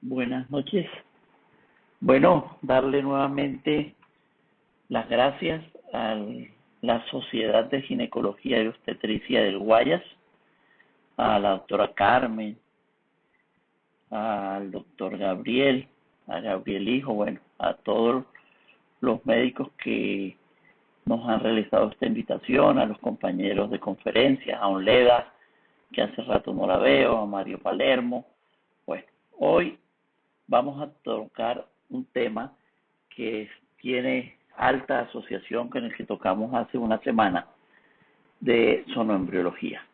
Buenas noches. Bueno, darle nuevamente las gracias a la Sociedad de Ginecología y Obstetricia del Guayas, a la doctora Carmen, al doctor Gabriel, a Gabriel Hijo, bueno, a todos los médicos que nos han realizado esta invitación, a los compañeros de conferencia, a Onleda, que hace rato no la veo, a Mario Palermo. Bueno, hoy vamos a tocar un tema que tiene alta asociación con el que tocamos hace una semana de sonoembriología.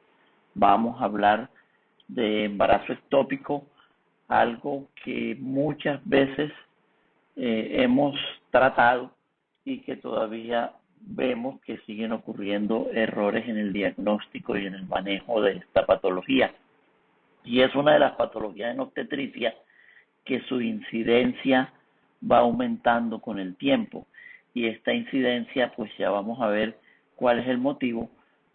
Vamos a hablar de embarazo ectópico, algo que muchas veces hemos tratado y que todavía vemos que siguen ocurriendo errores en el diagnóstico y en el manejo de esta patología. Y es una de las patologías en obstetricia que su incidencia va aumentando con el tiempo. Y esta incidencia, pues ya vamos a ver cuál es el motivo,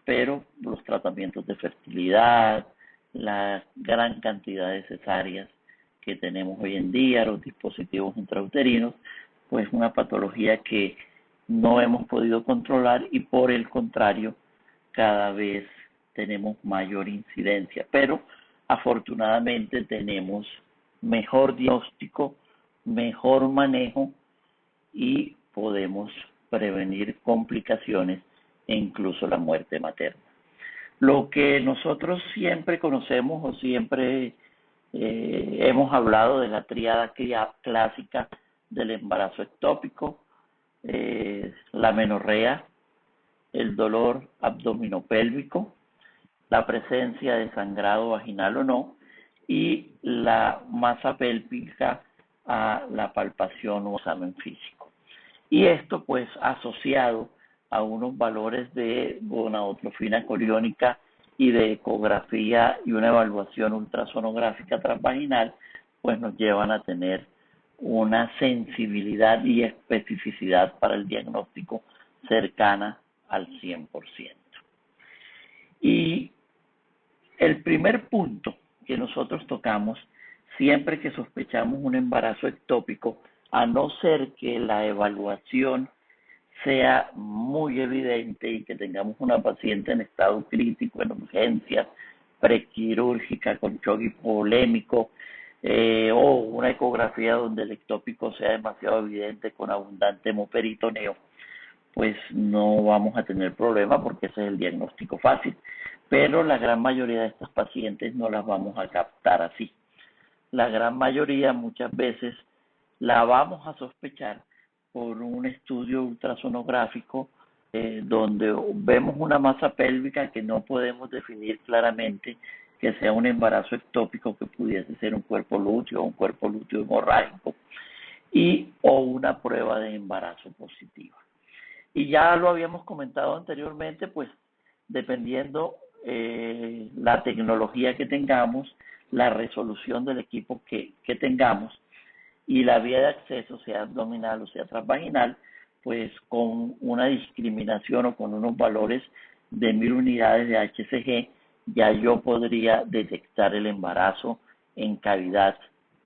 pero los tratamientos de fertilidad, la gran cantidad de cesáreas que tenemos hoy en día, los dispositivos intrauterinos, pues una patología que no hemos podido controlar y por el contrario, cada vez tenemos mayor incidencia. Pero afortunadamente tenemos mejor diagnóstico, mejor manejo y podemos prevenir complicaciones e incluso la muerte materna. Lo que nosotros siempre conocemos o siempre hemos hablado de la tríada clásica del embarazo ectópico, la menorrea, el dolor abdominopélvico, la presencia de sangrado vaginal o no, y la masa pélvica a la palpación o examen físico. Y esto pues asociado a unos valores de gonadotrofina coriónica y de ecografía y una evaluación ultrasonográfica transvaginal, pues nos llevan a tener una sensibilidad y especificidad para el diagnóstico cercana al 100%. Y el primer punto que nosotros tocamos, siempre que sospechamos un embarazo ectópico, a no ser que la evaluación sea muy evidente y que tengamos una paciente en estado crítico, en urgencias, prequirúrgica, con shock hipovolémico, o una ecografía donde el ectópico sea demasiado evidente con abundante hemoperitoneo, pues no vamos a tener problema porque ese es el diagnóstico fácil. Pero la gran mayoría de estas pacientes no las vamos a captar así. La gran mayoría muchas veces la vamos a sospechar por un estudio ultrasonográfico donde vemos una masa pélvica que no podemos definir claramente que sea un embarazo ectópico, que pudiese ser un cuerpo lúteo o un cuerpo lúteo hemorrágico, y o una prueba de embarazo positiva. Y ya lo habíamos comentado anteriormente, pues dependiendo la tecnología que tengamos, la resolución del equipo que tengamos y la vía de acceso, sea abdominal o sea transvaginal, pues con una discriminación o con unos valores de 1000 unidades de HCG, ya yo podría detectar el embarazo en cavidad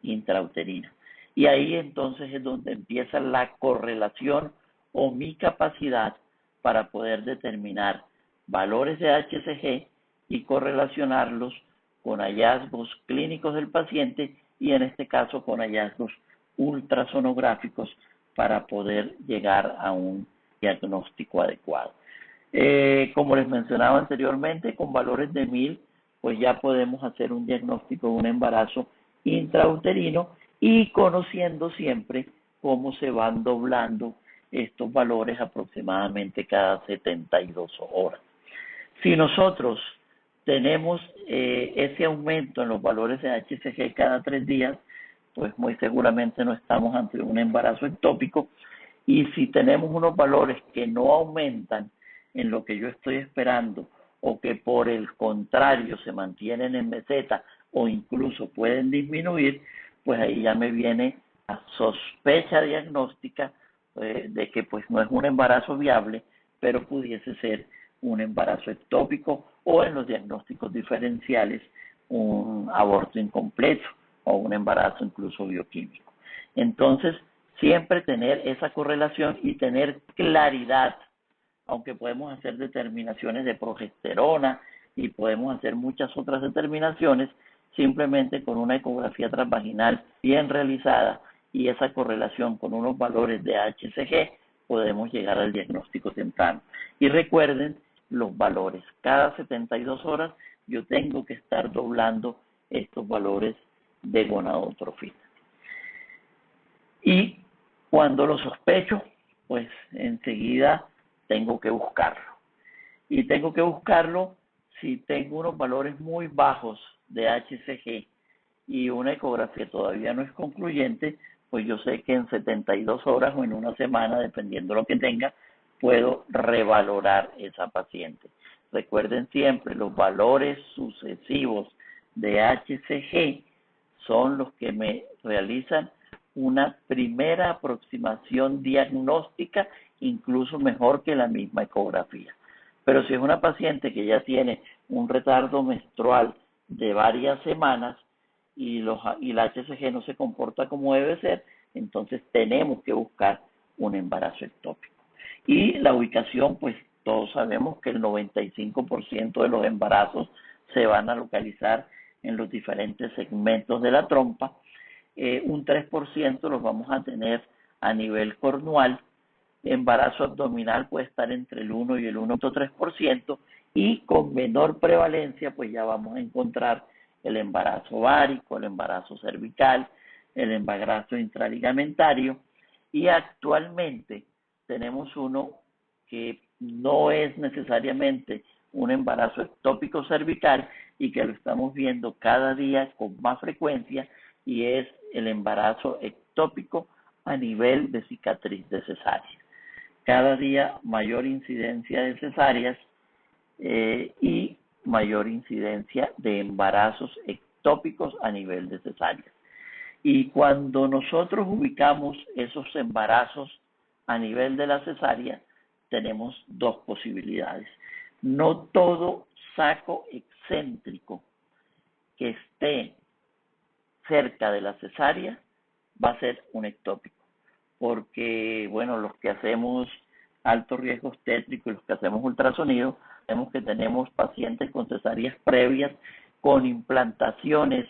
intrauterina. Y ahí entonces es donde empieza la correlación o mi capacidad para poder determinar valores de HCG y correlacionarlos con hallazgos clínicos del paciente y en este caso con hallazgos ultrasonográficos para poder llegar a un diagnóstico adecuado. Como les mencionaba anteriormente, con valores de 1000, pues ya podemos hacer un diagnóstico de un embarazo intrauterino y conociendo siempre cómo se van doblando estos valores aproximadamente cada 72 horas. Si nosotros tenemos ese aumento en los valores de HCG cada 3 días, pues muy seguramente no estamos ante un embarazo ectópico. Y si tenemos unos valores que no aumentan en lo que yo estoy esperando o que por el contrario se mantienen en meseta o incluso pueden disminuir, pues ahí ya me viene la sospecha diagnóstica de que pues no es un embarazo viable, pero pudiese ser un embarazo ectópico o en los diagnósticos diferenciales un aborto incompleto. o un embarazo incluso bioquímico. Entonces, siempre tener esa correlación y tener claridad, aunque podemos hacer determinaciones de progesterona y podemos hacer muchas otras determinaciones, simplemente con una ecografía transvaginal bien realizada y esa correlación con unos valores de HCG, podemos llegar al diagnóstico temprano. Y recuerden los valores. Cada 72 horas yo tengo que estar doblando estos valores de gonadotrofina. Y cuando lo sospecho, pues enseguida tengo que buscarlo. Y tengo que buscarlo si tengo unos valores muy bajos de HCG y una ecografía todavía no es concluyente, pues yo sé que en 72 horas o en una semana, dependiendo de lo que tenga, puedo revalorar esa paciente. Recuerden siempre, los valores sucesivos de HCG son los que me realizan una primera aproximación diagnóstica, incluso mejor que la misma ecografía. Pero si es una paciente que ya tiene un retardo menstrual de varias semanas y la HCG no se comporta como debe ser, entonces tenemos que buscar un embarazo ectópico. Y la ubicación, pues todos sabemos que el 95% de los embarazos se van a localizar en los diferentes segmentos de la trompa. Un 3% los vamos a tener a nivel cornual. Embarazo abdominal puede estar entre el 1 y el 1.3%, y con menor prevalencia pues ya vamos a encontrar el embarazo ovárico, el embarazo cervical, el embarazo intraligamentario, y actualmente tenemos uno que no es necesariamente un embarazo ectópico cervical y que lo estamos viendo cada día con más frecuencia, y es el embarazo ectópico a nivel de cicatriz de cesárea. Cada día mayor incidencia de cesáreas y mayor incidencia de embarazos ectópicos a nivel de cesáreas. Y cuando nosotros ubicamos esos embarazos a nivel de la cesárea, tenemos dos posibilidades. No todo saco excéntrico que esté cerca de la cesárea va a ser un ectópico, porque, bueno, los que hacemos alto riesgo obstétrico y los que hacemos ultrasonido, vemos que tenemos pacientes con cesáreas previas, con implantaciones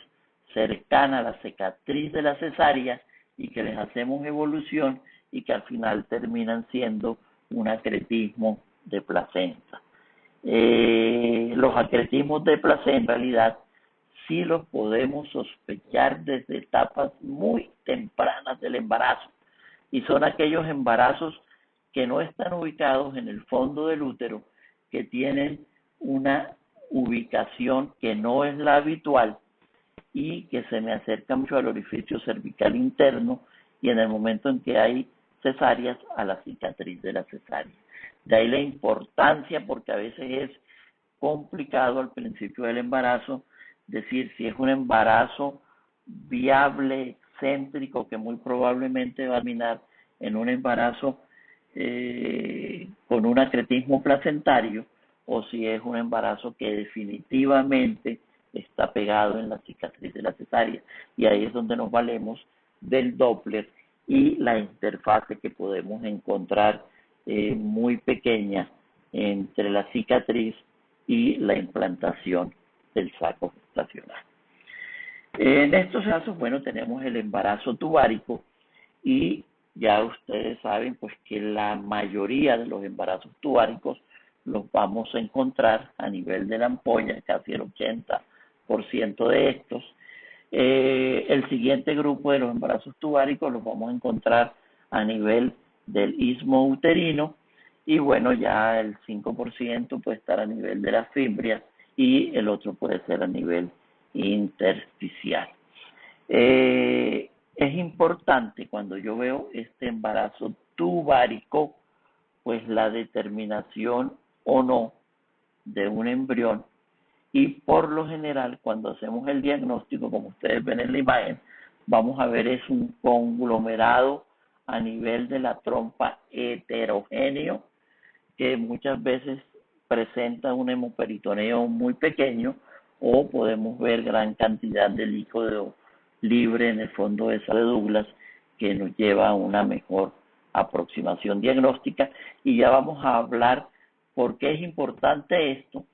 cercanas a la cicatriz de la cesárea, y que les hacemos evolución y que al final terminan siendo un acretismo de placenta. Los acretismos de placenta en realidad sí los podemos sospechar desde etapas muy tempranas del embarazo, y son aquellos embarazos que no están ubicados en el fondo del útero, que tienen una ubicación que no es la habitual y que se me acerca mucho al orificio cervical interno, y en el momento en que hay cesáreas, a la cicatriz de la cesárea. De ahí la importancia, porque a veces es complicado al principio del embarazo decir si es un embarazo viable, excéntrico, que muy probablemente va a terminar en un embarazo con un acretismo placentario, o si es un embarazo que definitivamente está pegado en la cicatriz de la cesárea. Y ahí es donde nos valemos del Doppler y la interfase que podemos encontrar muy pequeña entre la cicatriz y la implantación del saco gestacional. En estos casos, bueno, tenemos el embarazo tubárico, y ya ustedes saben pues que la mayoría de los embarazos tubáricos los vamos a encontrar a nivel de la ampolla, casi el 80% de estos. El siguiente grupo de los embarazos tubáricos los vamos a encontrar a nivel del istmo uterino, y bueno, ya el 5% puede estar a nivel de las fimbrias y el otro puede ser a nivel intersticial. Es importante cuando yo veo este embarazo tubárico, pues la determinación o no de un embrión, y por lo general cuando hacemos el diagnóstico, como ustedes ven en la imagen, vamos a ver es un conglomerado a nivel de la trompa heterogéneo, que muchas veces presenta un hemoperitoneo muy pequeño, o podemos ver gran cantidad de líquido libre en el fondo de esa de Douglas, que nos lleva a una mejor aproximación diagnóstica. Y ya vamos a hablar por qué es importante esto,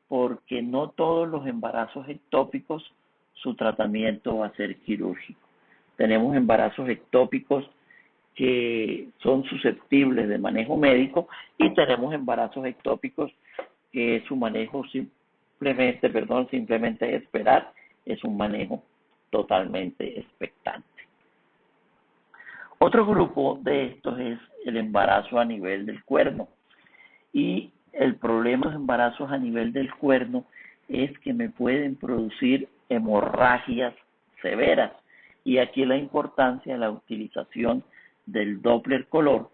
porque no todos los embarazos ectópicos su tratamiento va a ser quirúrgico. Tenemos embarazos ectópicos que son susceptibles de manejo médico y tenemos embarazos ectópicos que su manejo simplemente esperar, es un manejo totalmente expectante. Otro grupo de estos es el embarazo a nivel del cuerno. Y el problema de los embarazos a nivel del cuerno es que me pueden producir hemorragias severas. Y aquí la importancia de la utilización del Doppler color,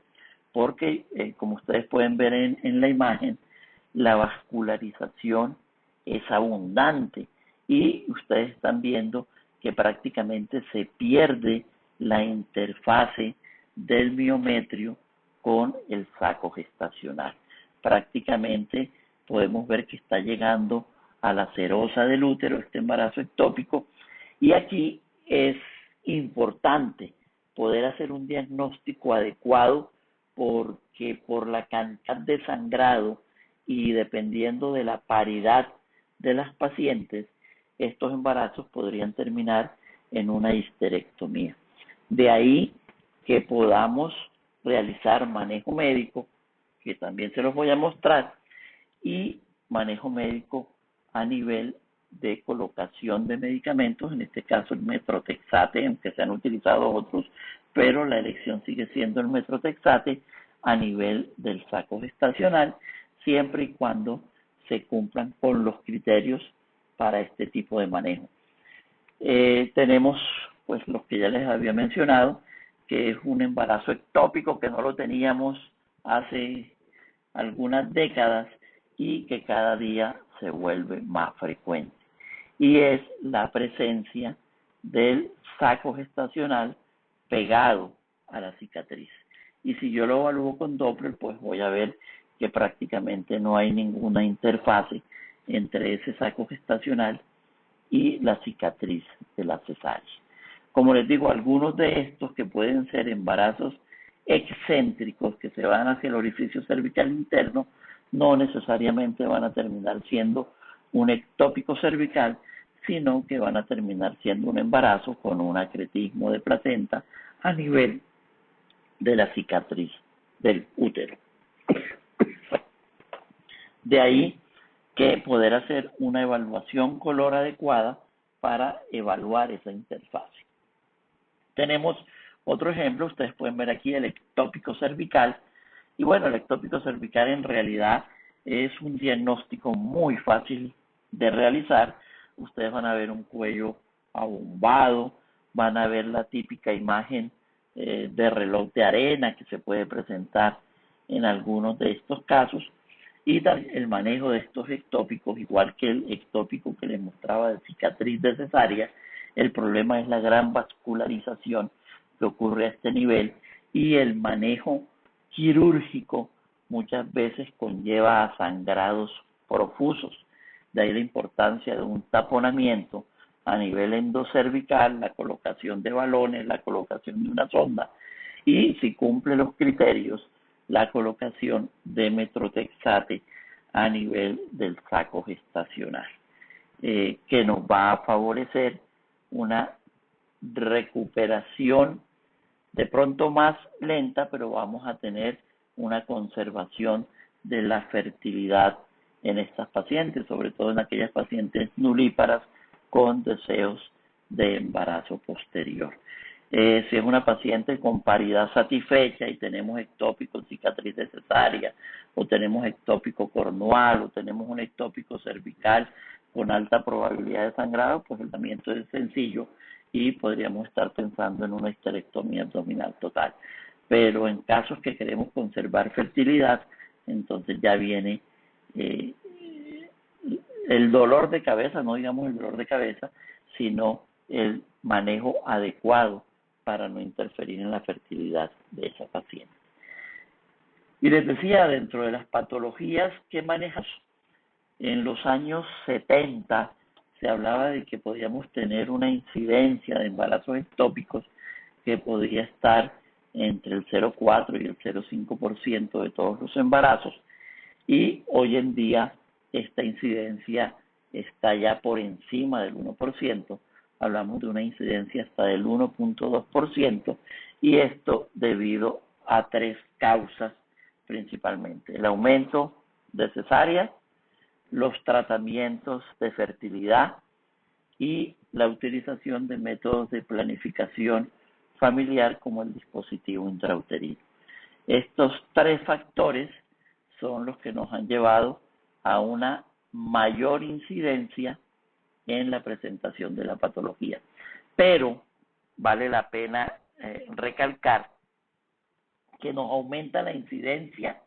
porque como ustedes pueden ver en la imagen, la vascularización es abundante y ustedes están viendo que prácticamente se pierde la interfase del miometrio con el saco gestacional. Prácticamente podemos ver que está llegando a la serosa del útero este embarazo ectópico, y aquí es importante poder hacer un diagnóstico adecuado, porque por la cantidad de sangrado y dependiendo de la paridad de las pacientes, estos embarazos podrían terminar en una histerectomía. De ahí que podamos realizar manejo médico, que también se los voy a mostrar, y manejo médico a nivel de colocación de medicamentos, en este caso el metrotexate, aunque se han utilizado otros, pero la elección sigue siendo el metrotexate a nivel del saco gestacional, siempre y cuando se cumplan con los criterios para este tipo de manejo. Tenemos pues los que ya les había mencionado, que es un embarazo ectópico que no lo teníamos hace algunas décadas y que cada día se vuelve más frecuente. Y es la presencia del saco gestacional pegado a la cicatriz. Y si yo lo evalúo con Doppler, pues voy a ver que prácticamente no hay ninguna interfase entre ese saco gestacional y la cicatriz de la cesárea. Como les digo, algunos de estos que pueden ser embarazos excéntricos que se van hacia el orificio cervical interno, no necesariamente van a terminar siendo un ectópico cervical, sino que van a terminar siendo un embarazo con un acretismo de placenta a nivel de la cicatriz del útero. De ahí que poder hacer una evaluación color adecuada para evaluar esa interfase. Tenemos otro ejemplo, ustedes pueden ver aquí el ectópico cervical. Y bueno, el ectópico cervical en realidad es un diagnóstico muy fácil de realizar. Ustedes van a ver un cuello abombado, van a ver la típica imagen de reloj de arena que se puede presentar en algunos de estos casos. Y el manejo de estos ectópicos, igual que el ectópico que les mostraba de cicatriz de cesárea, el problema es la gran vascularización que ocurre a este nivel, y el manejo quirúrgico muchas veces conlleva a sangrados profusos. De ahí la importancia de un taponamiento a nivel endocervical, la colocación de balones, la colocación de una sonda y, si cumple los criterios, la colocación de metrotexate a nivel del saco gestacional, que nos va a favorecer una recuperación de pronto más lenta, pero vamos a tener una conservación de la fertilidad en estas pacientes, sobre todo en aquellas pacientes nulíparas con deseos de embarazo posterior. Si es una paciente con paridad satisfecha y tenemos ectópico cicatriz de cesárea, o tenemos ectópico cornual, o tenemos un ectópico cervical con alta probabilidad de sangrado, pues el tratamiento es sencillo y podríamos estar pensando en una histerectomía abdominal total. Pero en casos que queremos conservar fertilidad, entonces ya viene el dolor de cabeza, no digamos el dolor de cabeza, sino el manejo adecuado para no interferir en la fertilidad de esa paciente. Y les decía, dentro de las patologías que manejamos, en los años 70 se hablaba de que podíamos tener una incidencia de embarazos ectópicos que podría estar entre el 0,4 y el 0,5% de todos los embarazos, y hoy en día esta incidencia está ya por encima del 1%, hablamos de una incidencia hasta del 1,2%, y esto debido a tres causas principalmente: el aumento de cesáreas, los tratamientos de fertilidad y la utilización de métodos de planificación familiar como el dispositivo intrauterino. Estos tres factores son los que nos han llevado a una mayor incidencia en la presentación de la patología. Pero vale la pena recalcar que nos aumenta la incidencia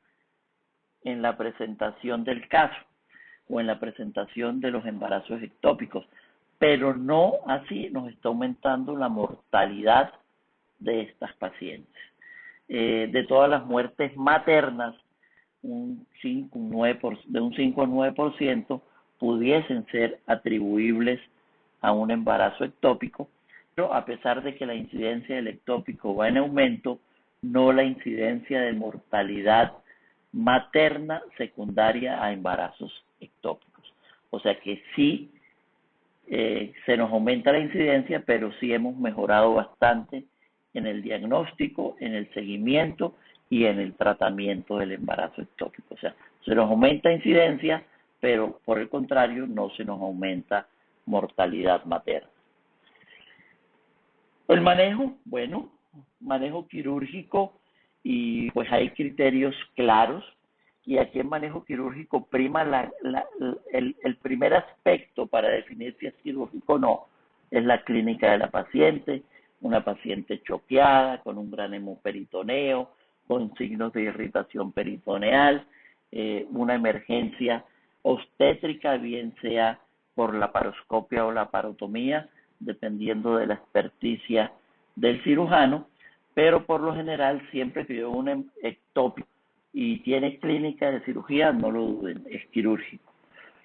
en la presentación del caso o en la presentación de los embarazos ectópicos, pero no así nos está aumentando la mortalidad de estas pacientes. De todas las muertes maternas, de un 5 a 9% pudiesen ser atribuibles a un embarazo ectópico, pero a pesar de que la incidencia del ectópico va en aumento, no la incidencia de mortalidad materna secundaria a embarazos ectópicos. O sea que sí se nos aumenta la incidencia, pero sí hemos mejorado bastante en el diagnóstico, en el seguimiento y en el tratamiento del embarazo ectópico. O sea, se nos aumenta incidencia, pero por el contrario no se nos aumenta mortalidad materna. El manejo, bueno, manejo quirúrgico, y pues hay criterios claros, y aquí en manejo quirúrgico prima el primer aspecto para definir si es quirúrgico o no, es la clínica de la paciente, una paciente choqueada, con un gran hemoperitoneo, con signos de irritación peritoneal, una emergencia obstétrica, bien sea por la laparoscopia o la parotomía, dependiendo de la experticia del cirujano, pero por lo general siempre que yo un ectópico y tiene clínica de cirugía, no lo duden, es quirúrgico.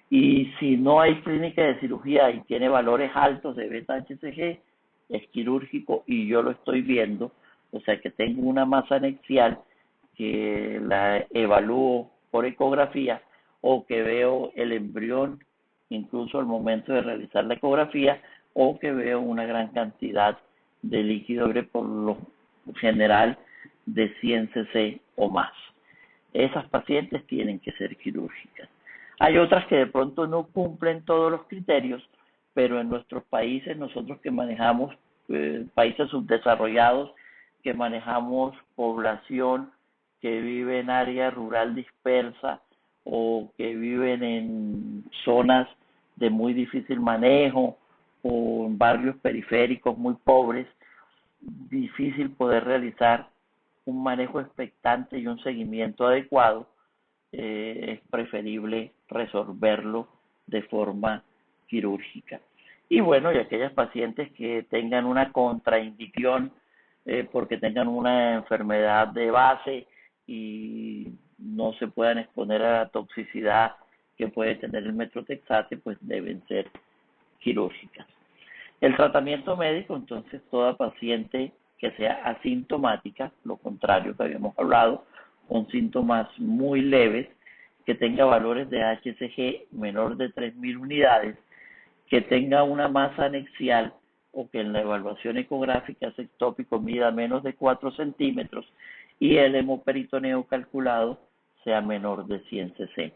Y si no hay clínica de cirugía y tiene valores altos de beta-HCG, es quirúrgico y yo lo estoy viendo, o sea que tengo una masa anexial que la evalúo por ecografía, o que veo el embrión incluso al momento de realizar la ecografía, o que veo una gran cantidad de líquido por lo general de 100 cc o más. Esas pacientes tienen que ser quirúrgicas. Hay otras que de pronto no cumplen todos los criterios, pero en nuestros países, nosotros que manejamos países subdesarrollados, que manejamos población que vive en área rural dispersa o que viven en zonas de muy difícil manejo o en barrios periféricos muy pobres, difícil poder realizar un manejo expectante y un seguimiento adecuado, es preferible resolverlo de forma quirúrgica. Y bueno, y aquellas pacientes que tengan una contraindicación porque tengan una enfermedad de base y no se puedan exponer a la toxicidad que puede tener el metrotexate, pues deben ser quirúrgicas. El tratamiento médico, entonces, toda paciente que sea asintomática, lo contrario que habíamos hablado, con síntomas muy leves, que tenga valores de HCG menor de 3.000 unidades, que tenga una masa anexial o que en la evaluación ecográfica ese ectópico mida menos de 4 centímetros y el hemoperitoneo calculado sea menor de 100 cc.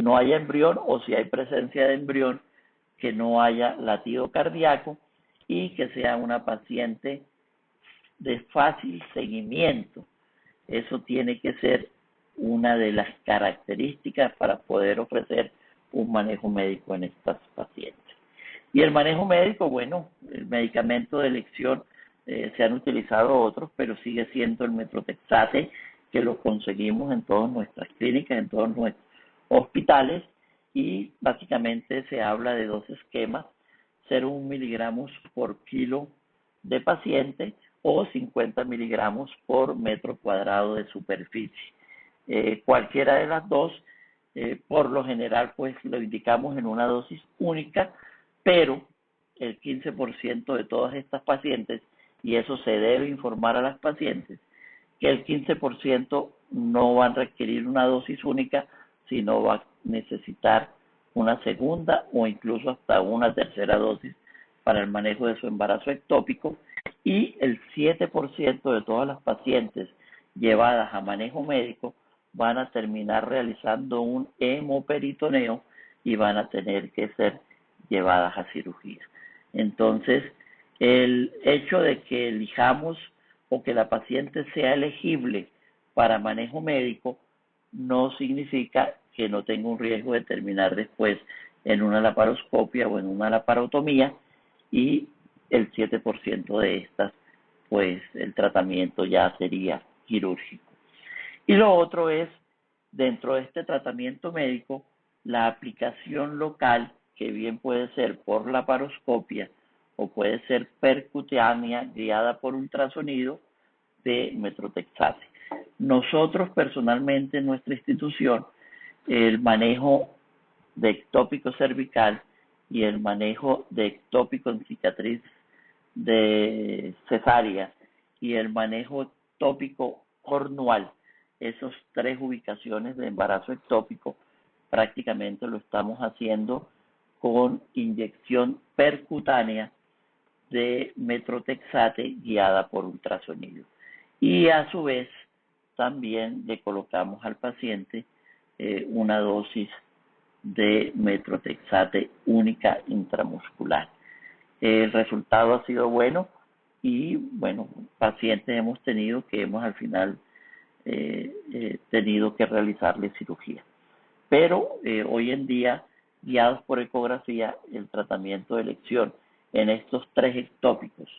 No haya embrión, o si hay presencia de embrión, que no haya latido cardíaco, y que sea una paciente de fácil seguimiento. Eso tiene que ser una de las características para poder ofrecer un manejo médico en estas pacientes. Y el manejo médico, bueno, el medicamento de elección, se han utilizado otros, pero sigue siendo el metrotexate, que lo conseguimos en todas nuestras clínicas, en todos nuestros hospitales, y básicamente se habla de dos esquemas: 0,1 miligramos por kilo de paciente o 50 miligramos por metro cuadrado de superficie. Cualquiera de las dos por lo general pues lo indicamos en una dosis única, pero el 15% de todas estas pacientes, y eso se debe informar a las pacientes, que el 15% no van a requerir una dosis única, sino va a necesitar una segunda o incluso hasta una tercera dosis para el manejo de su embarazo ectópico, y el 7% de todas las pacientes llevadas a manejo médico van a terminar realizando un hemoperitoneo y van a tener que ser llevadas a cirugía. Entonces, el hecho de que elijamos o que la paciente sea elegible para manejo médico no significa que no tenga un riesgo de terminar después en una laparoscopia o en una laparotomía, y el 7% de estas, pues el tratamiento ya sería quirúrgico. Y lo otro es, dentro de este tratamiento médico, la aplicación local, que bien puede ser por laparoscopia o puede ser percutánea guiada por ultrasonido, de metrotexate. Nosotros personalmente en nuestra institución, el manejo de ectópico cervical y el manejo de ectópico en cicatriz de cesárea y el manejo ectópico cornual, esos tres ubicaciones de embarazo ectópico, prácticamente lo estamos haciendo con inyección percutánea de metrotexate guiada por ultrasonido. Y a su vez también le colocamos al paciente una dosis de metrotexate única intramuscular. El resultado ha sido bueno y, bueno, pacientes hemos tenido que hemos al final tenido que realizarle cirugía. Pero hoy en día, guiados por ecografía, el tratamiento de elección en estos tres ectópicos,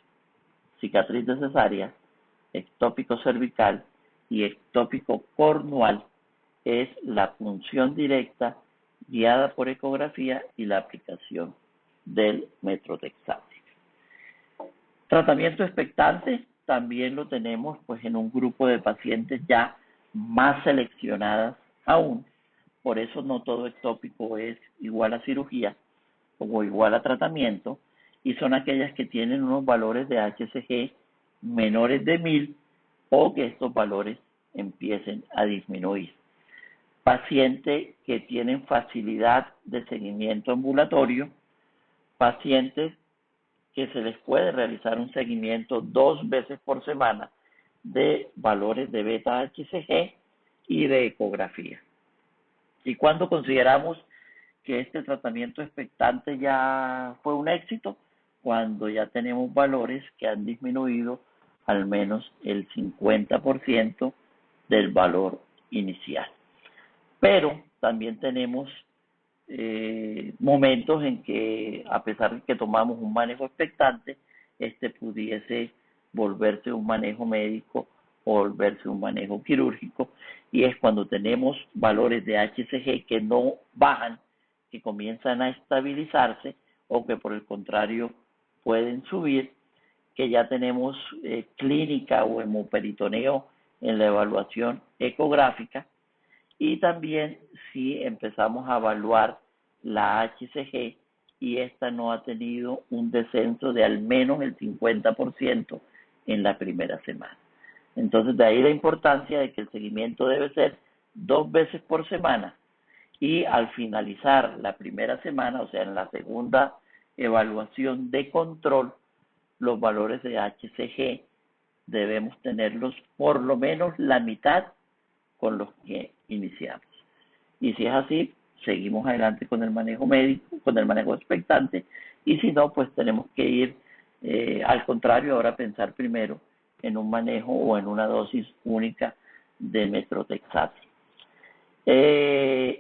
cicatriz de cesárea, ectópico cervical y ectópico cornual, es la punción directa guiada por ecografía y la aplicación del metrotexate. Tratamiento expectante también lo tenemos pues en un grupo de pacientes ya más seleccionadas aún. Por eso no todo ectópico es igual a cirugía o igual a tratamiento, y son aquellas que tienen unos valores de HCG menores de 1000 o que estos valores empiecen a disminuir. Pacientes que tienen facilidad de seguimiento ambulatorio, pacientes que se les puede realizar un seguimiento 2 veces por semana de valores de beta HCG y de ecografía. Y cuando consideramos que este tratamiento expectante ya fue un éxito, cuando ya tenemos valores que han disminuido al menos el 50% del valor inicial. Pero también tenemos momentos en que, a pesar de que tomamos un manejo expectante, este pudiese volverse un manejo médico o volverse un manejo quirúrgico, y es cuando tenemos valores de HCG que no bajan, que comienzan a estabilizarse o que por el contrario pueden subir, que ya tenemos clínica o hemoperitoneo en la evaluación ecográfica. Y también si empezamos a evaluar la HCG y esta no ha tenido un descenso de al menos el 50% en la primera semana. Entonces, de ahí la importancia de que el seguimiento debe ser 2 veces por semana, y al finalizar la primera semana, o sea, en la segunda evaluación de control, los valores de HCG debemos tenerlos por lo menos la mitad con los que iniciamos. Y si es así, seguimos adelante con el manejo médico, con el manejo expectante, y si no, pues tenemos que ir al contrario, ahora pensar primero en un manejo o en una dosis única de metrotexate.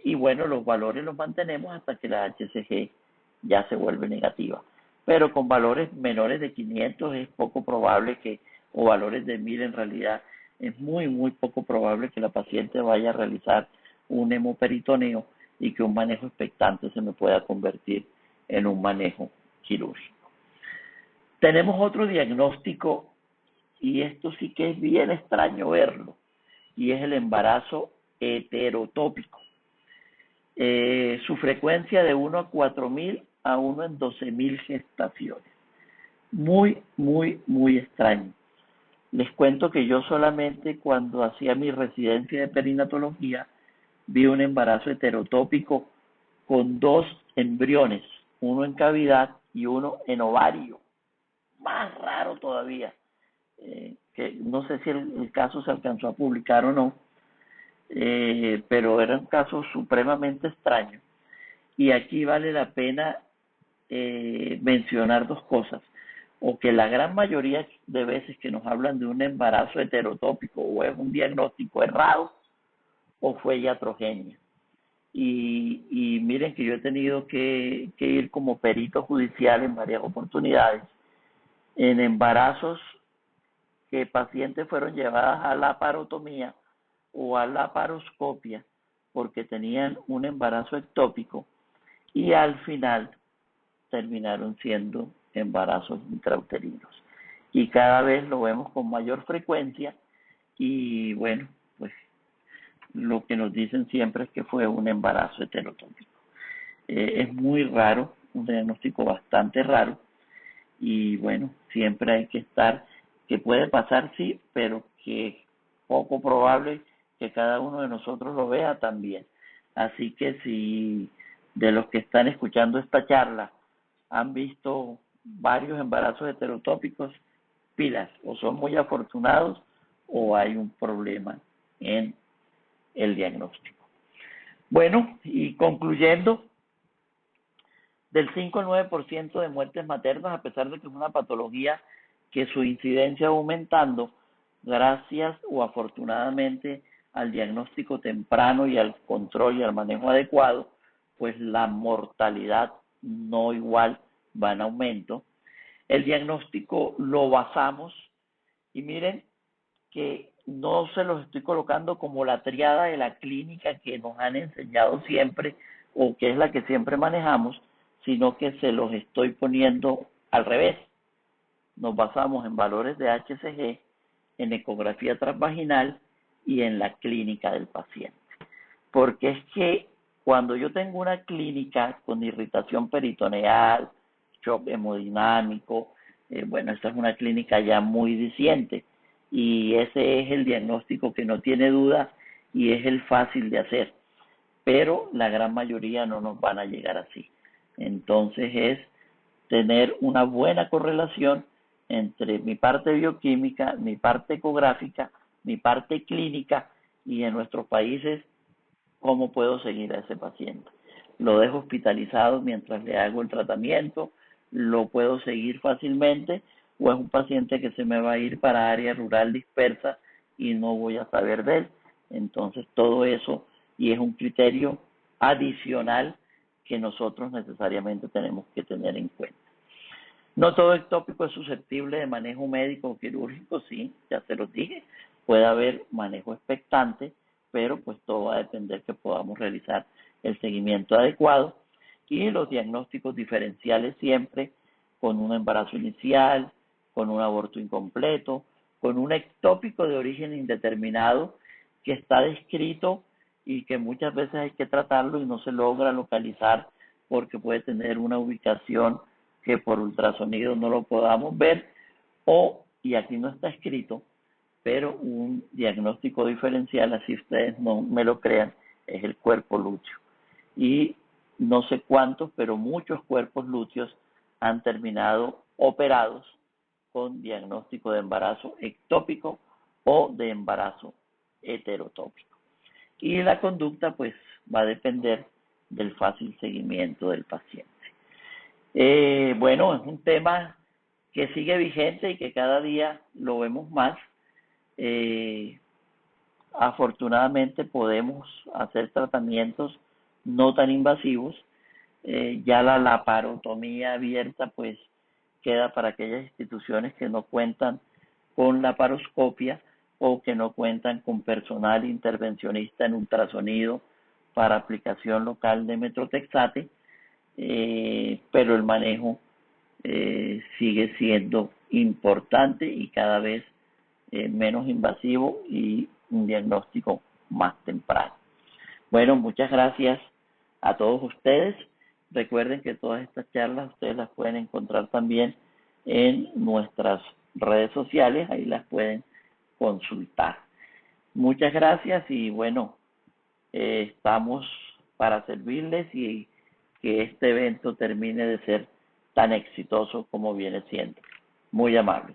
Y bueno, los valores los mantenemos hasta que la HCG ya se vuelve negativa. Pero con valores menores de 500 es poco probable que, o valores de 1000 en realidad, es muy, muy poco probable que la paciente vaya a realizar un hemoperitoneo y que un manejo expectante se me pueda convertir en un manejo quirúrgico. Tenemos otro diagnóstico, y esto sí que es bien extraño verlo, y es el embarazo heterotópico. Su frecuencia de 1 a 4.000 a 1 en 12.000 gestaciones. Muy, muy, muy extraño. Les cuento que yo solamente cuando hacía mi residencia de perinatología vi un embarazo heterotópico con 2 embriones, uno en cavidad y uno en ovario. Más raro todavía, que no sé si el caso se alcanzó a publicar o no, pero era un caso supremamente extraño. Y aquí vale la pena mencionar dos cosas, o que la gran mayoría de veces que nos hablan de un embarazo heterotópico o es un diagnóstico errado o fue iatrogenia. Y miren que yo he tenido que ir como perito judicial en varias oportunidades en embarazos que pacientes fueron llevadas a la parotomía o a la paroscopia porque tenían un embarazo ectópico y al final terminaron siendo embarazos intrauterinos. Y cada vez lo vemos con mayor frecuencia y bueno, pues lo que nos dicen siempre es que fue un embarazo heterotópico. Es muy raro, un diagnóstico bastante raro y bueno, siempre hay que estar, que puede pasar sí, pero que es poco probable que cada uno de nosotros lo vea también. Así que si de los que están escuchando esta charla han visto varios embarazos heterotópicos, pilas, o son muy afortunados o hay un problema en el diagnóstico. Bueno, y concluyendo, del 5 al 9% de muertes maternas, a pesar de que es una patología que su incidencia va aumentando, gracias o afortunadamente al diagnóstico temprano y al control y al manejo adecuado, pues la mortalidad no igual va en aumento. El diagnóstico lo basamos y miren que no se los estoy colocando como la triada de la clínica que nos han enseñado siempre o que es la que siempre manejamos, sino que se los estoy poniendo al revés. Nos basamos en valores de HCG, en ecografía transvaginal y en la clínica del paciente. Porque es que cuando yo tengo una clínica con irritación peritoneal, shock hemodinámico, bueno, esta es una clínica ya muy diciente y ese es el diagnóstico que no tiene duda y es el fácil de hacer, pero la gran mayoría no nos van a llegar así. Entonces es tener una buena correlación entre mi parte bioquímica, mi parte ecográfica, mi parte clínica y en nuestros países cómo puedo seguir a ese paciente. Lo dejo hospitalizado mientras le hago el tratamiento, lo puedo seguir fácilmente o es un paciente que se me va a ir para área rural dispersa y no voy a saber de él. Entonces todo eso y es un criterio adicional que nosotros necesariamente tenemos que tener en cuenta. No todo ectópico es susceptible de manejo médico o quirúrgico, sí, ya se los dije. Puede haber manejo expectante, pero pues todo va a depender que podamos realizar el seguimiento adecuado y los diagnósticos diferenciales siempre con un embarazo inicial, con un aborto incompleto, con un ectópico de origen indeterminado que está descrito y que muchas veces hay que tratarlo y no se logra localizar porque puede tener una ubicación que por ultrasonido no lo podamos ver o, y aquí no está escrito, pero un diagnóstico diferencial, así ustedes no me lo crean, es el cuerpo lúteo. Y no sé cuántos, pero muchos cuerpos lúteos han terminado operados con diagnóstico de embarazo ectópico o de embarazo heterotópico. Y la conducta pues va a depender del fácil seguimiento del paciente. Bueno, es un tema que sigue vigente y que cada día lo vemos más. Eh, Afortunadamente podemos hacer tratamientos no tan invasivos. Ya la laparotomía abierta pues queda para aquellas instituciones que no cuentan con la laparoscopia o que no cuentan con personal intervencionista en ultrasonido para aplicación local de metrotexate, pero el manejo sigue siendo importante y cada vez menos invasivo y un diagnóstico más temprano. Bueno, muchas gracias a todos ustedes. Recuerden que todas estas charlas ustedes las pueden encontrar también en nuestras redes sociales, ahí las pueden consultar. Muchas gracias y bueno, estamos para servirles y que este evento termine de ser tan exitoso como viene siendo. Muy amable.